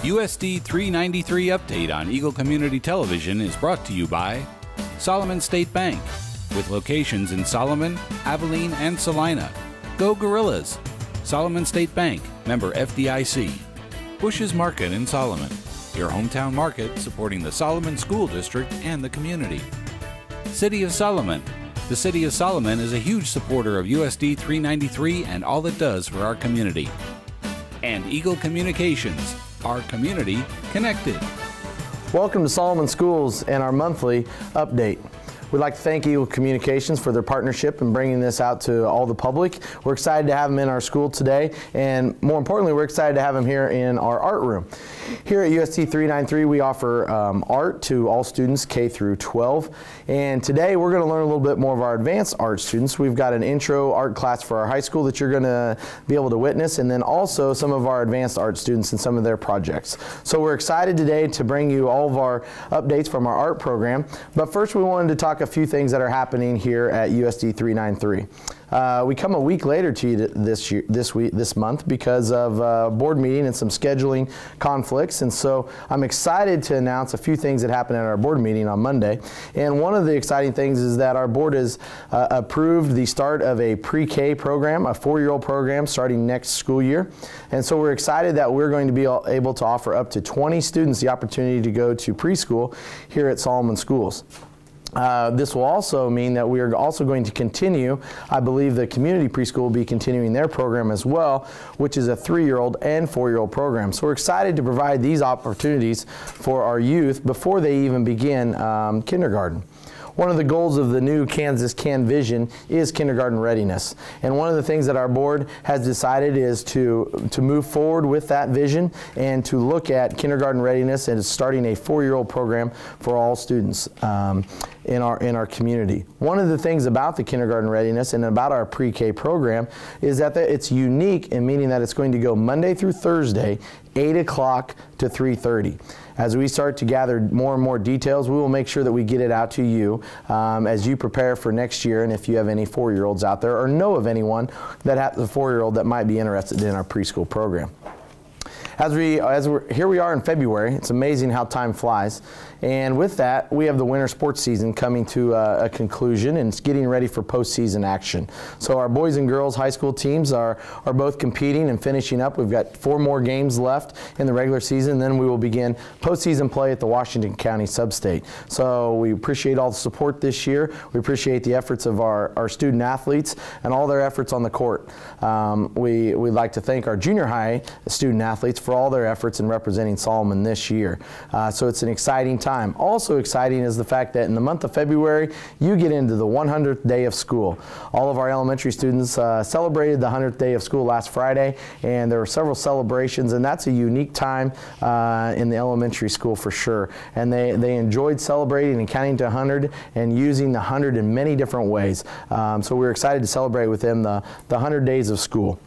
USD 393 update on Eagle Community Television is brought to you by Solomon State Bank, with locations in Solomon, Abilene, and Salina. Go Gorillas! Solomon State Bank, member FDIC. Bush's Market in Solomon, your hometown market supporting the Solomon School District and the community. City of Solomon. The City of Solomon is a huge supporter of USD 393 and all it does for our community. And Eagle Communications, our community connected. Welcome to Solomon Schools and our monthly update. We'd like to thank Eagle Communications for their partnership in bringing this out to all the public. We're excited to have them in our school today, and more importantly, we're excited to have them here in our art room. Here at USD 393, we offer art to all students K through 12, and today we're going to learn a little bit more of our advanced art students. We've got an intro art class for our high school that you're going to be able to witness, and then also some of our advanced art students and some of their projects. So we're excited today to bring you all of our updates from our art program, but first we wanted to talk a few things that are happening here at USD 393. We come a week later to you this month because of a board meeting and some scheduling conflicts, and so I'm excited to announce a few things that happened at our board meeting on Monday. And one of the exciting things is that our board has approved the start of a pre-K program, a 4-year-old program starting next school year. And so we're excited that we're going to be able to offer up to 20 students the opportunity to go to preschool here at Solomon Schools. This will also mean that we are also going to continue, I believe the community preschool will be continuing their program as well, which is a 3-year-old and 4-year-old program. So we're excited to provide these opportunities for our youth before they even begin kindergarten. One of the goals of the new Kansas Can Vision is kindergarten readiness. And one of the things that our board has decided is to move forward with that vision and to look at kindergarten readiness and starting a 4-year-old program for all students in our community. One of the things about the kindergarten readiness and about our pre-K program is that it's unique in meaning that it's going to go Monday through Thursday, 8 o'clock to 3:30. As we start to gather more and more details, we will make sure that we get it out to you as you prepare for next year, and if you have any 4-year-olds out there or know of anyone that has a 4-year-old that might be interested in our preschool program. Here we are in February. It's amazing how time flies. And with that, we have the winter sports season coming to a conclusion, and it's getting ready for postseason action. So our boys and girls high school teams are both competing and finishing up. We've got 4 more games left in the regular season, then we will begin postseason play at the Washington County Sub-State. So we appreciate all the support this year. We appreciate the efforts of our student athletes and all their efforts on the court. We'd like to thank our junior high student athletes for all their efforts in representing Solomon this year. So it's an exciting time. Also exciting is the fact that in the month of February, you get into the 100th day of school. All of our elementary students celebrated the 100th day of school last Friday, and there were several celebrations, and that's a unique time in the elementary school for sure. And they enjoyed celebrating and counting to 100 and using the 100 in many different ways. So we're excited to celebrate with them the 100 days of school.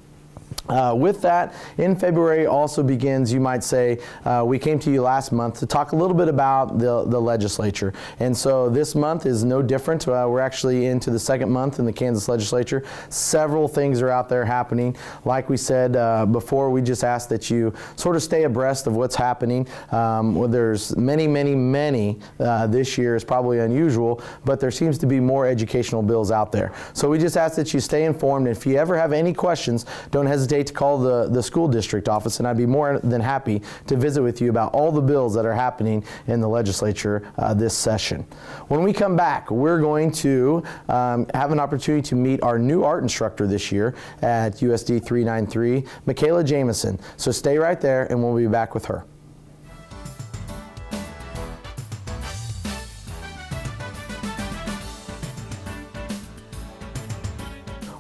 With that, in February also begins, you might say, we came to you last month to talk a little bit about the legislature. And so this month is no different. We're actually into the 2nd month in the Kansas legislature. Several things are out there happening. Like we said before, we just ask that you sort of stay abreast of what's happening. Well, there's many this year is probably unusual, but there seems to be more educational bills out there. So we just ask that you stay informed. If you ever have any questions, don't hesitate to call the school district office, and I'd be more than happy to visit with you about all the bills that are happening in the legislature this session. When we come back, we're going to have an opportunity to meet our new art instructor this year at USD 393, Michaela Jameson. So stay right there, and we'll be back with her.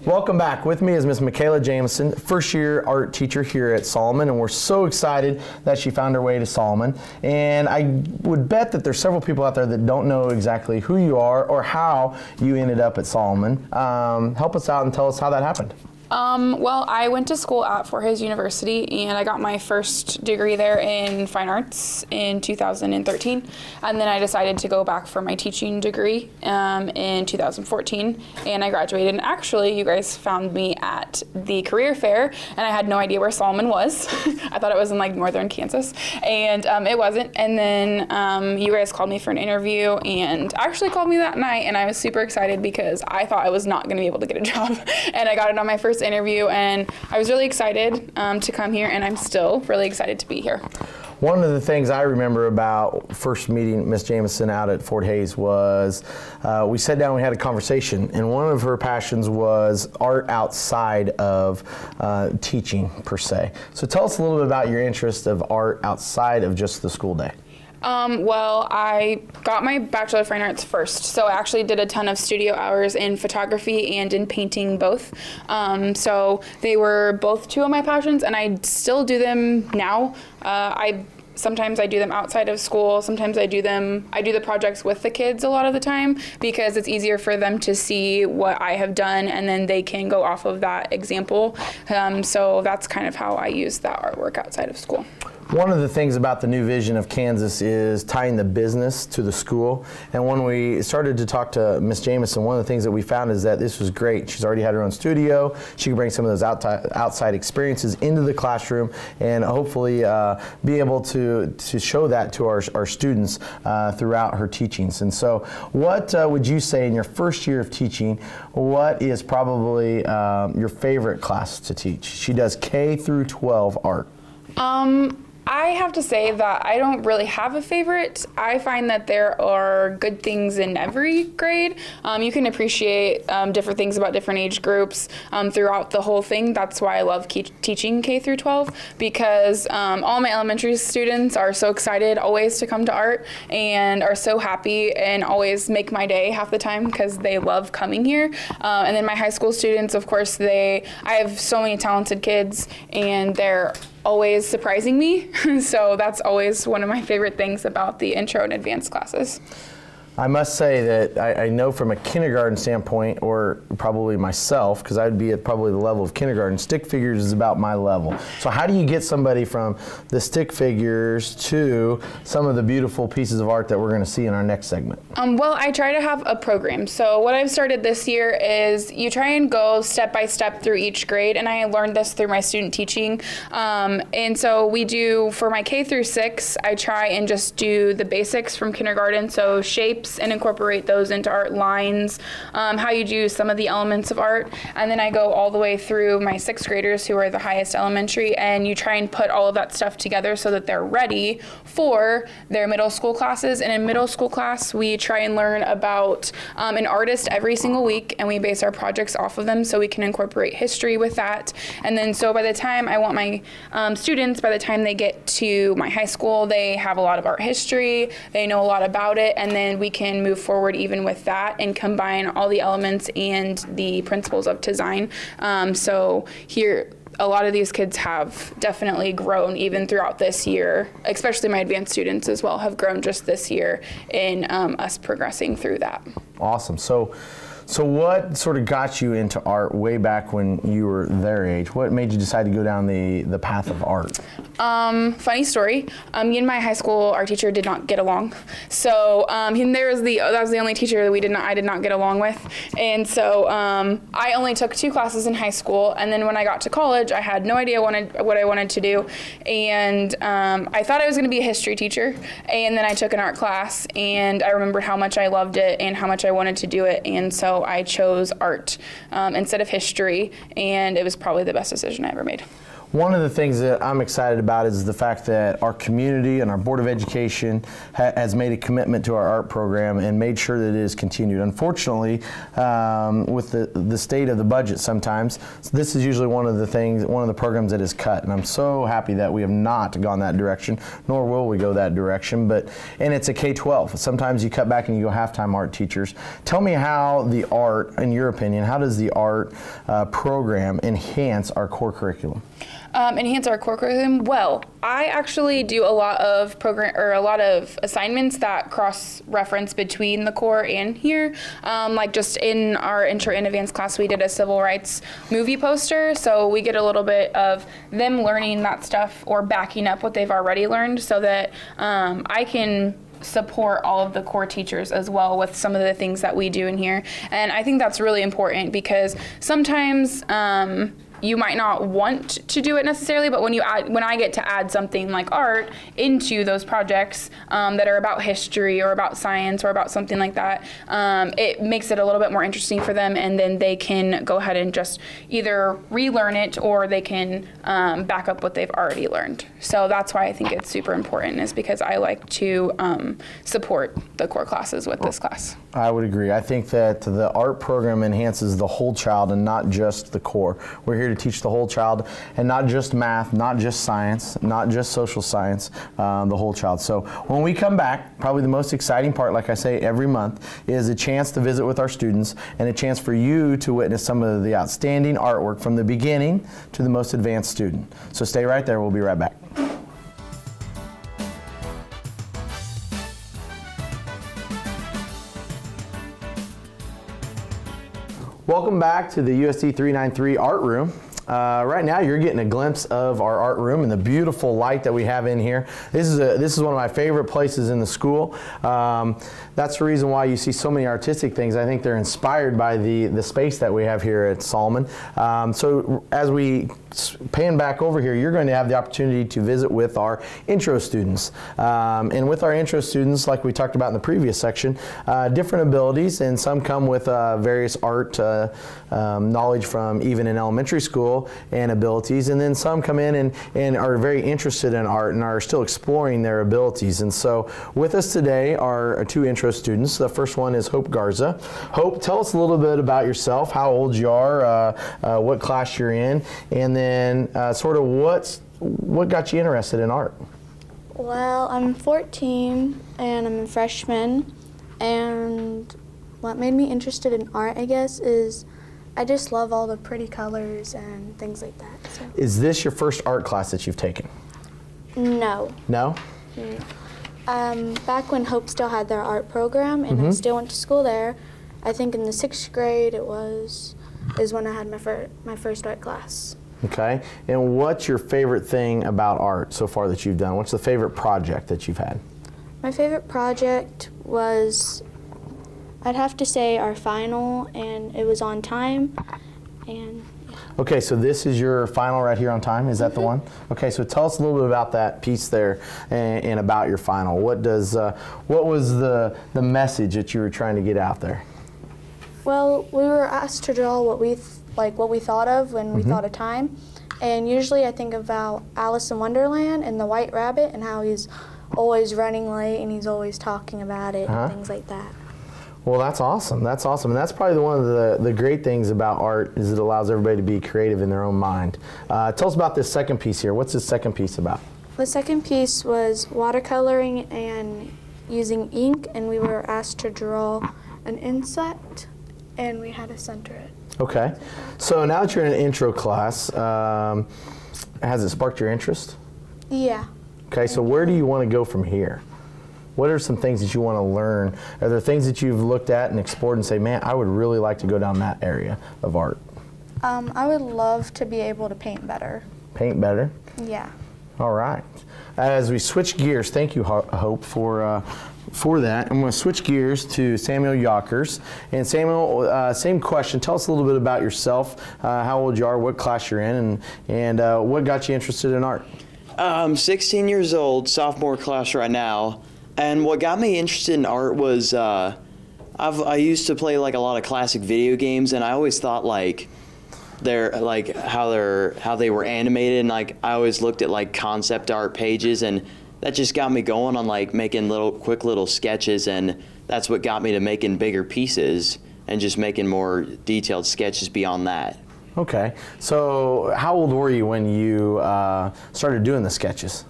Welcome back. With me is Miss Michaela Jameson, first-year art teacher here at Solomon, and we're so excited that she found her way to Solomon. And I would bet that there's several people out there that don't know exactly who you are or how you ended up at Solomon. Help us out and tell us how that happened. Well, I went to school at Fort Hays University, and I got my first degree there in fine arts in 2013, and then I decided to go back for my teaching degree in 2014, and I graduated. And actually, you guys found me at the career fair, and I had no idea where Solomon was. I thought it was in like northern Kansas, and it wasn't. And then you guys called me for an interview, and actually called me that night, and I was super excited because I thought I was not going to be able to get a job, and I got it on my first interview, and I was really excited to come here, and I'm still really excited to be here. One of the things I remember about first meeting Miss Jameson out at Fort Hays was we sat down, we had a conversation, and one of her passions was art outside of teaching per se. So tell us a little bit about your interest of art outside of just the school day. Well, I got my Bachelor of Fine Arts first, so I actually did a ton of studio hours in photography and in painting both. So they were both two of my passions, and I still do them now. Sometimes I do them outside of school. Sometimes I do the projects with the kids a lot of the time because it's easier for them to see what I have done, and then they can go off of that example. So that's kind of how I use that artwork outside of school. One of the things about the new vision of Kansas is tying the business to the school. And when we started to talk to Miss Jameson, one of the things that we found is that this was great. She's already had her own studio. She can bring some of those outside experiences into the classroom and hopefully be able to show that to our students throughout her teachings. And so what would you say in your first year of teaching, what is probably your favorite class to teach? She does K through 12 art. I have to say that I don't really have a favorite. I find that there are good things in every grade. You can appreciate different things about different age groups throughout the whole thing. That's why I love teaching K through 12, because all my elementary students are so excited always to come to art and are so happy and always make my day half the time because they love coming here. And then my high school students, of course, I have so many talented kids, and they're always surprising me. So that's always one of my favorite things about the intro and advanced classes. I must say that I know from a kindergarten standpoint, or probably myself, because I'd be at probably the level of kindergarten, stick figures is about my level. So how do you get somebody from the stick figures to some of the beautiful pieces of art that we're going to see in our next segment? Well, I try to have a program. So what I've started this year is you try and go step by step through each grade, and I learned this through my student teaching. And so we do, for my K through 6, I try and just do the basics from kindergarten, so shapes, and incorporate those into art lines, how you do some of the elements of art. And then I go all the way through my 6th graders, who are the highest elementary, and you try and put all of that stuff together so that they're ready for their middle school classes. And in middle school class, we try and learn about an artist every single week, and we base our projects off of them so we can incorporate history with that. And then so by the time I want my students, by the time they get to my high school, they have a lot of art history, they know a lot about it, and then we can move forward even with that and combine all the elements and the principles of design. So here, a lot of these kids have definitely grown even throughout this year, especially my advanced students as well have grown just this year in us progressing through that. Awesome. So what sort of got you into art way back when you were their age? What made you decide to go down the path of art? Funny story. Me and my high school art teacher did not get along. So that was the only teacher that I did not get along with. And so I only took 2 classes in high school, and then when I got to college, I had no idea what I wanted to do. And I thought I was going to be a history teacher, and then I took an art class, and I remembered how much I loved it and how much I wanted to do it, and so I chose art instead of history, and it was probably the best decision I ever made. One of the things that I'm excited about is the fact that our community and our Board of Education has made a commitment to our art program and made sure that it is continued. Unfortunately, with the state of the budget sometimes, this is usually one of the programs that is cut, and I'm so happy that we have not gone that direction, nor will we go that direction. And it's a K-12. Sometimes you cut back and you go half-time art teachers. Tell me how the art, in your opinion, how does the art program enhance our core curriculum? Enhance our core curriculum. Well, I actually do a lot of a lot of assignments that cross-reference between the core and here. Like just in our intro and advanced class, we did a civil rights movie poster, so we get a little bit of them learning that stuff or backing up what they've already learned, so that I can support all of the core teachers as well with some of the things that we do in here. And I think that's really important because sometimes you might not want to do it necessarily, but when I get to add something like art into those projects that are about history or about science or about something like that, it makes it a little bit more interesting for them, and then they can go ahead and just either relearn it or they can back up what they've already learned. So that's why I think it's super important, is because I like to support the core classes with this class. I would agree. I think that the art program enhances the whole child and not just the core. We're here to teach the whole child, and not just math, not just science, not just social science, the whole child. So when we come back, probably the most exciting part, like I say every month, is a chance to visit with our students and a chance for you to witness some of the outstanding artwork from the beginning to the most advanced student. So stay right there. We'll be right back. Welcome back to the USD 393 art room. Right now you're getting a glimpse of our art room and the beautiful light that we have in here. This is one of my favorite places in the school. That's the reason why you see so many artistic things. I think they're inspired by the space that we have here at Solomon. So as we pan back over here, you're going to have the opportunity to visit with our intro students. And with our intro students, like we talked about in the previous section, different abilities, and some come with various art knowledge from even in elementary school and abilities, and then some come in and are very interested in art and are still exploring their abilities. And so with us today are two intro students. The first one is Hope Garza. Hope, tell us a little bit about yourself, how old you are, what class you're in, and then sort of what got you interested in art? Well, I'm 14 and I'm a freshman, and what made me interested in art, I guess, is I just love all the pretty colors and things like that. So. Is this your first art class that you've taken? No. No? Back when Hope still had their art program and I still went to school there, I think in the 6th grade is when I had my first art class. Okay. And what's your favorite thing about art so far that you've done? What's the favorite project that you've had? My favorite project was, I'd have to say, our final, and it was on time. And okay, so this is your final right here on time. Is that the one? Okay, so tell us a little bit about that piece there and about your final. What was the message that you were trying to get out there? Well, we were asked to draw what we thought of when we thought of time, and usually I think about Alice in Wonderland and the White Rabbit and how he's always running late and he's always talking about it and things like that. Well, that's awesome. That's awesome. And that's probably one of the great things about art, is it allows everybody to be creative in their own mind. Tell us about this second piece here. What's this second piece about? The second piece was watercoloring and using ink, and we were asked to draw an insect, and we had to center it. Okay. So now that you're in an intro class, has it sparked your interest? Yeah. Okay, so where do you want to go from here? What are some things that you want to learn? Are there things that you've looked at and explored and say, man, I would really like to go down that area of art? I would love to be able to paint better. Paint better? Yeah. All right. As we switch gears, thank you, Hope, for that. I'm going to switch gears to Samuel Yockers. And Samuel, same question. Tell us a little bit about yourself, how old you are, what class you're in, and what got you interested in art? I'm 16 years old, sophomore class right now. And what got me interested in art was I used to play like a lot of classic video games, and I always thought like how they were animated, and like I always looked at like concept art pages, and that just got me going on like making quick little sketches, and that's what got me to making bigger pieces and just making more detailed sketches beyond that. Okay, so how old were you when you started doing the sketches?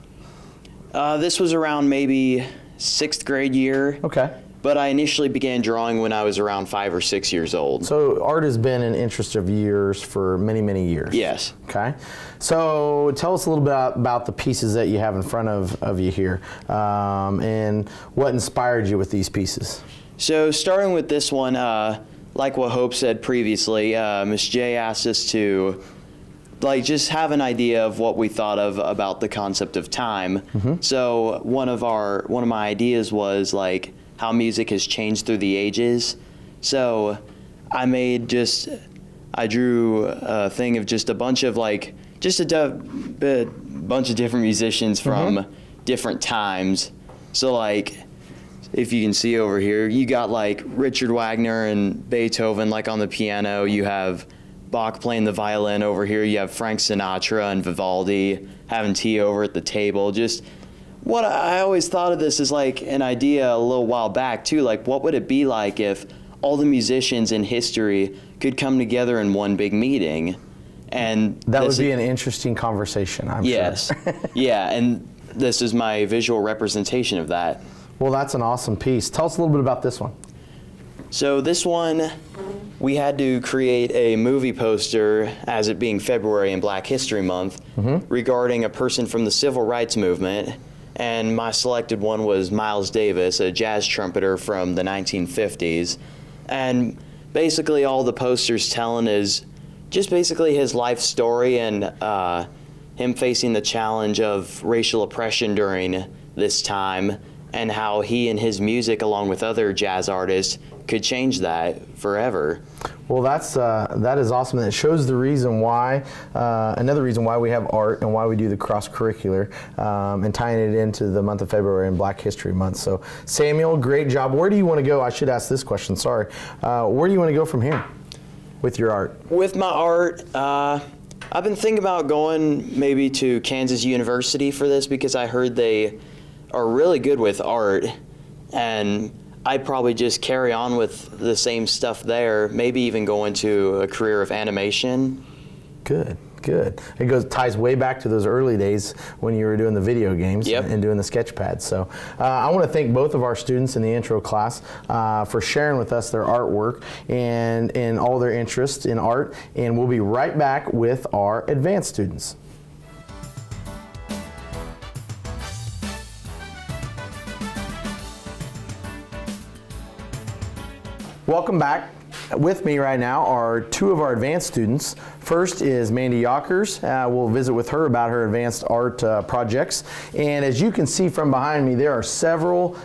This was around maybe 6th grade year. Okay. but I initially began drawing when I was around 5 or 6 years old. So art has been an interest of yours for many, many years. Yes. Okay. So tell us a little bit about the pieces that you have in front of you here, and what inspired you with these pieces. So starting with this one, like what Hope said previously, Ms. J asked us to just have an idea of what we thought of about the concept of time. So one of my ideas was like how music has changed through the ages. So I drew a thing of just a bunch of bunch of different musicians from different times. So like, if you can see over here, you got like Richard Wagner and Beethoven like on the piano. You have Bach playing the violin over here. You have Frank Sinatra and Vivaldi having tea over at the table. Just what I always thought of this as like an idea a little while back too. Like, what would it be like if all the musicians in history could come together in one big meeting? And that would be an interesting conversation, I'm sure. Yes. Yeah, and this is my visual representation of that. Well, that's an awesome piece. Tell us a little bit about this one. So this one, we had to create a movie poster, as it being February and Black History Month, regarding a person from the Civil Rights Movement. And my selected one was Miles Davis, a jazz trumpeter from the 1950s. And basically all the poster's telling is just basically his life story and him facing the challenge of racial oppression during this time, and how he and his music, along with other jazz artists, could change that forever. Well, that is awesome. And it shows the reason why, another reason why we have art and why we do the cross-curricular, and tying it into the month of February and Black History Month. So, Samuel, great job. Where do you want to go? I should ask this question, sorry. Where do you want to go from here with your art? With my art, I've been thinking about going maybe to Kansas University for this, because I heard they are really good with art, and I'd probably just carry on with the same stuff there, maybe even go into a career of animation. Good, good. It ties way back to those early days when you were doing the video games and doing the sketch pads. So I want to thank both of our students in the intro class for sharing with us their artwork and all their interests in art, and we'll be right back with our advanced students. Welcome back. With me right now are two of our advanced students. First is Mandy Yockers. We'll visit with her about her advanced art projects. And as you can see from behind me, there are several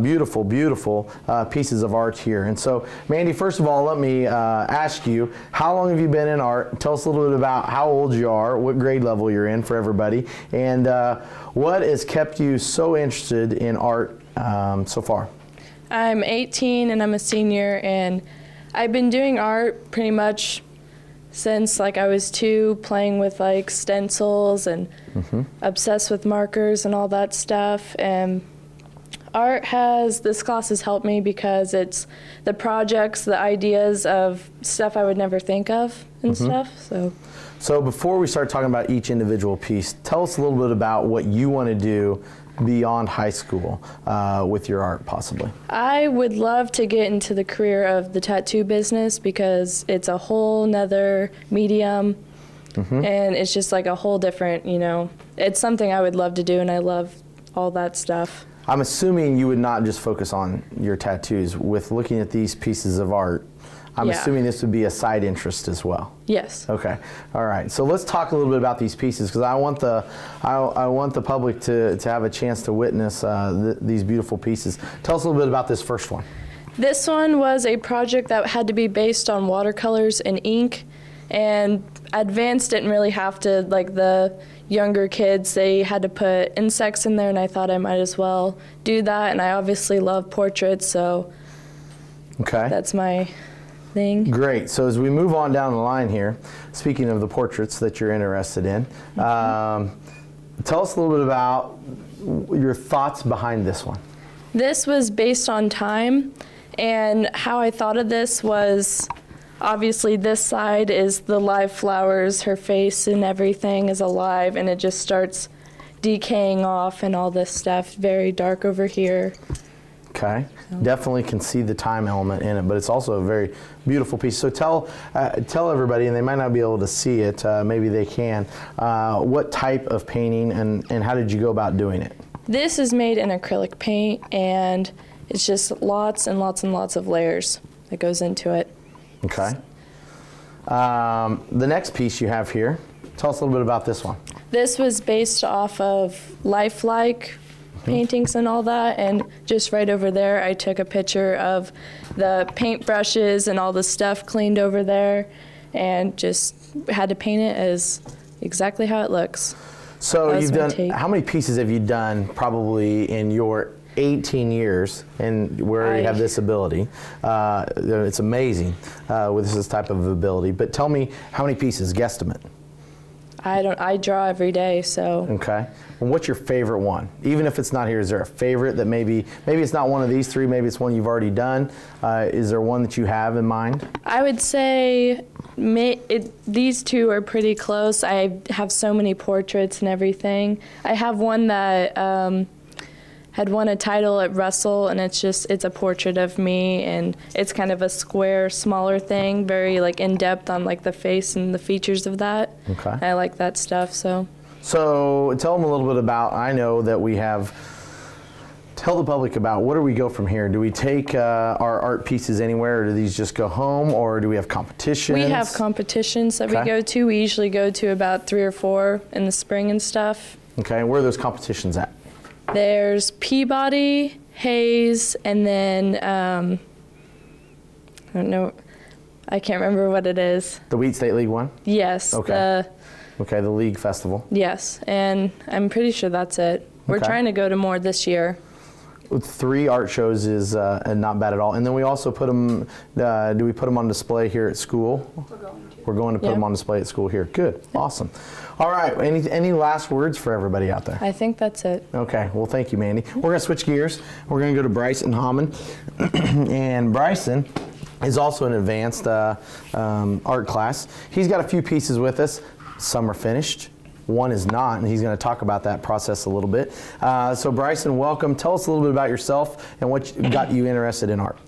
beautiful, beautiful pieces of art here. And so, Mandy, first of all, let me ask you, how long have you been in art? Tell us a little bit about how old you are, what grade level you're in for everybody, and what has kept you so interested in art so far? I'm 18 and I'm a senior, and I've been doing art pretty much since like I was 2, playing with like stencils and obsessed with markers and all that stuff. And this class has helped me because it's the projects, the ideas of stuff I would never think of and stuff. So before we start talking about each individual piece, tell us a little bit about what you want to do beyond high school with your art, possibly. I would love to get into the career of the tattoo business, because it's a whole nother medium, and it's just like a whole different, it's something I would love to do, and I love all that stuff. I'm assuming you would not just focus on your tattoos. With looking at these pieces of art, I'm assuming this would be a side interest as well. Yes. Okay. All right. So let's talk a little bit about these pieces, because I want the public to have a chance to witness these beautiful pieces. Tell us a little bit about this first one. This one was a project that had to be based on watercolors and ink, and advanced didn't really have to, like the younger kids, they had to put insects in there, and I thought I might as well do that, and I obviously love portraits, so that's my thing. Great. So as we move on down the line here, speaking of the portraits that you're interested in, tell us a little bit about your thoughts behind this one. This was based on time, and how I thought of this was, obviously this side is the live flowers, her face and everything is alive, and it just starts decaying off and all this stuff, very dark over here. Okay, definitely can see the time element in it, but it's also a very beautiful piece. So tell everybody, and they might not be able to see it, maybe they can, what type of painting and how did you go about doing it? This is made in acrylic paint, and it's just lots and lots and lots of layers that goes into it. Okay. The next piece you have here, tell us a little bit about this one. This was based off of lifelike paintings and all that, and just right over there I took a picture of the paintbrushes and all the stuff cleaned over there, and just had to paint it as exactly how it looks. So you've done, how many pieces have you done probably in your 18 years and where you have this ability? It's amazing with this type of ability, but tell me how many pieces, guesstimate. I draw every day, so. Okay. And what's your favorite one? Even if it's not here, is there a favorite that maybe it's not one of these three, maybe it's one you've already done? Is there one that you have in mind? I would say these two are pretty close. I have so many portraits and everything. I have one that had won a title at Russell, and it's a portrait of me, and it's kind of a square, smaller thing, very like in depth on like the face and the features of that. Okay. I like that stuff, so. So tell them a little bit about, I know that we have, tell the public about where do we go from here? Do we take our art pieces anywhere, or do these just go home, or do we have competitions? We have competitions that we go to. We usually go to about 3 or 4 in the spring and stuff. Okay, and where are those competitions at? There's Peabody, Hayes, and then, I don't know, I can't remember what it is. The Wheat State League one? Yes. Okay. Okay, the league festival. Yes, and I'm pretty sure that's it. We're trying to go to more this year. 3 art shows is not bad at all. And then we also put them, do we put them on display here at school? We're going to put them on display at school here. Good, awesome. All right, any last words for everybody out there? I think that's it. Okay, well thank you, Mandy. We're gonna switch gears. We're gonna go to Bryson Hallman. And Bryson is also an advanced art class. He's got a few pieces with us. Some are finished. One is not, and he's going to talk about that process a little bit. So Bryson, welcome. Tell us a little bit about yourself and what got you interested in art.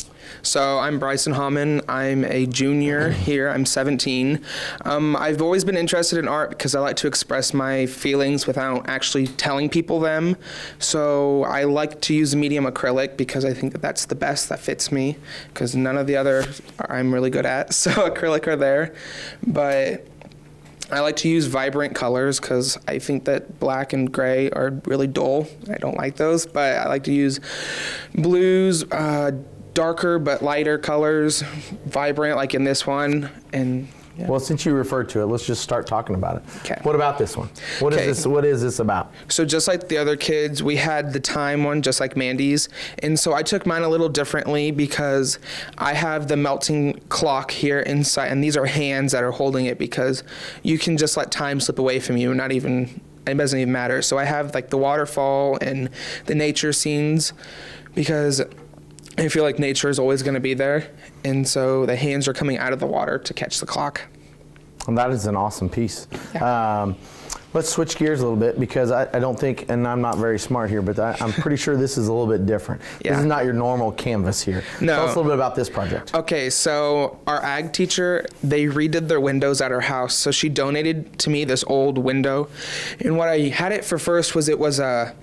So I'm Bryson Hallman. I'm a junior here. I'm 17. I've always been interested in art because I like to express my feelings without actually telling people them. So I like to use the medium acrylic because I think that that's the best that fits me, because none of the other I'm really good at. So acrylic are there. But I like to use vibrant colors because I think that black and gray are really dull. I don't like those, but I like to use blues, darker but lighter colors, vibrant like in this one. And yeah. Well, since you referred to it, let's just start talking about it. Okay. What about this one? What is this about? So just like the other kids, we had the time one just like Mandy's, and so I took mine a little differently because I have the melting clock here inside, and these are hands that are holding it, because you can just let time slip away from you, it doesn't even matter. So I have like the waterfall and the nature scenes, because I feel like nature is always going to be there, and so the hands are coming out of the water to catch the clock. Well, that is an awesome piece. Yeah. Let's switch gears a little bit, because I don't think, and I'm not very smart here, but I'm pretty sure this is a little bit different. Yeah. This is not your normal canvas here. No. Tell us a little bit about this project. Okay, so our ag teacher, they redid their windows at our house, so she donated to me this old window, and what I had it for first was it was a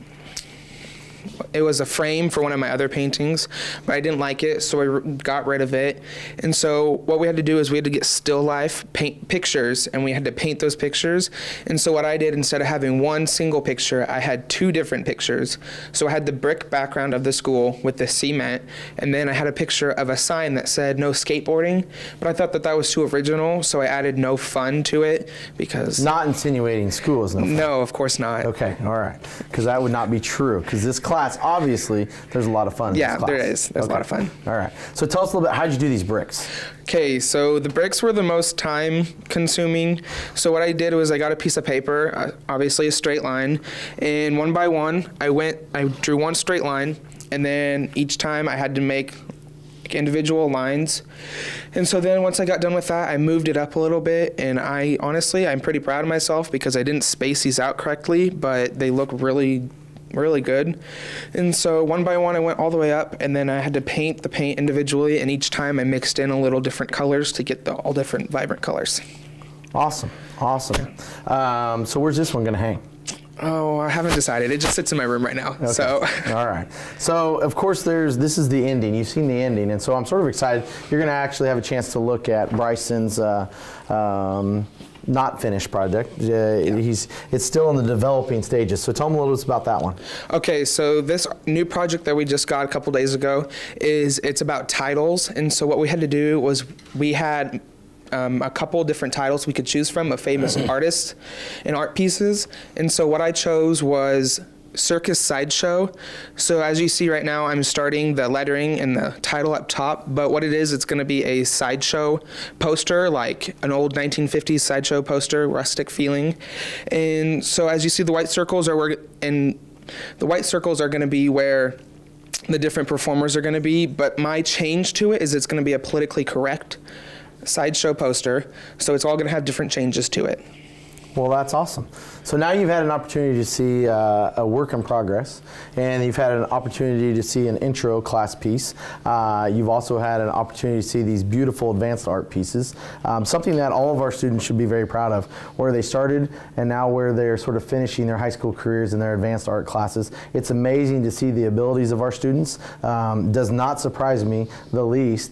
frame for one of my other paintings, but I didn't like it, so I got rid of it. And so what we had to do is we had to get still life paint pictures, and we had to paint those pictures. And so what I did, instead of having one single picture, I had 2 different pictures. So I had the brick background of the school with the cement, and then I had a picture of a sign that said no skateboarding, but I thought that that was too original, so I added no fun to it, because... Not insinuating school is no fun. No, of course not. Okay, all right, because that would not be true, because this class, obviously, there's a lot of fun in this class. Yeah, there is. There's a lot of fun. All right. So tell us a little bit, how'd you do these bricks? Okay, so the bricks were the most time consuming. So what I did was I got a piece of paper, obviously a straight line, and one by one, I drew one straight line, and then each time I had to make individual lines. And so then once I got done with that, I moved it up a little bit, and I'm pretty proud of myself because I didn't space these out correctly, but they look really really good. And so one by one I went all the way up, and then I had to paint the paint individually, and each time I mixed in a little different colors to get all different vibrant colors. Awesome, awesome. So where's this one going to hang? Oh, I haven't decided. It just sits in my room right now. Okay. So. All right. So, of course, this is the ending. You've seen the ending, and so I'm sort of excited. You're going to actually have a chance to look at Bryson's not finished project. It's still in the developing stages. So tell them a little bit about that one. Okay, so this new project that we just got a couple days ago it's about titles. And so what we had to do was we had a couple different titles we could choose from of famous artists and art pieces. And so what I chose was Circus Sideshow. So as you see right now, I'm starting the lettering and the title up top, but what it is, it's going to be a sideshow poster, like an old 1950s sideshow poster, rustic feeling. And so as you see, the white circles are going to be where the different performers are going to be, but my change to it is it's going to be a politically correct sideshow poster, so it's all going to have different changes to it. Well, that's awesome. So now you've had an opportunity to see a work in progress, and you've had an opportunity to see an intro class piece. You've also had an opportunity to see these beautiful advanced art pieces, something that all of our students should be very proud of, where they started and now where they're sort of finishing their high school careers in their advanced art classes. It's amazing to see the abilities of our students. Does not surprise me the least.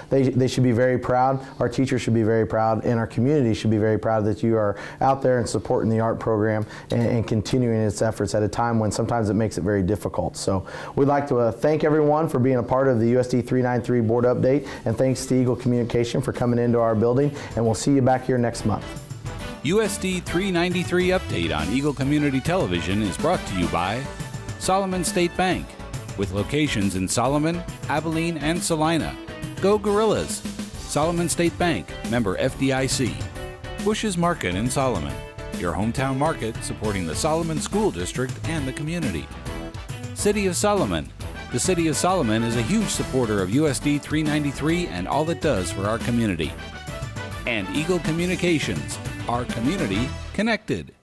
They should be very proud. Our teachers should be very proud, and our community should be very proud that you are out there and supporting the art program and continuing its efforts at a time when sometimes it makes it very difficult. So we'd like to thank everyone for being a part of the USD 393 board update, and thanks to Eagle Communication for coming into our building, and we'll see you back here next month. USD 393 update on Eagle Community Television is brought to you by Solomon State Bank, with locations in Solomon, Abilene, and Salina. Go Gorillas! Solomon State Bank, member FDIC. Bush's Market in Solomon, your hometown market supporting the Solomon School District and the community. City of Solomon. The City of Solomon is a huge supporter of USD 393 and all it does for our community. And Eagle Communications, our community connected.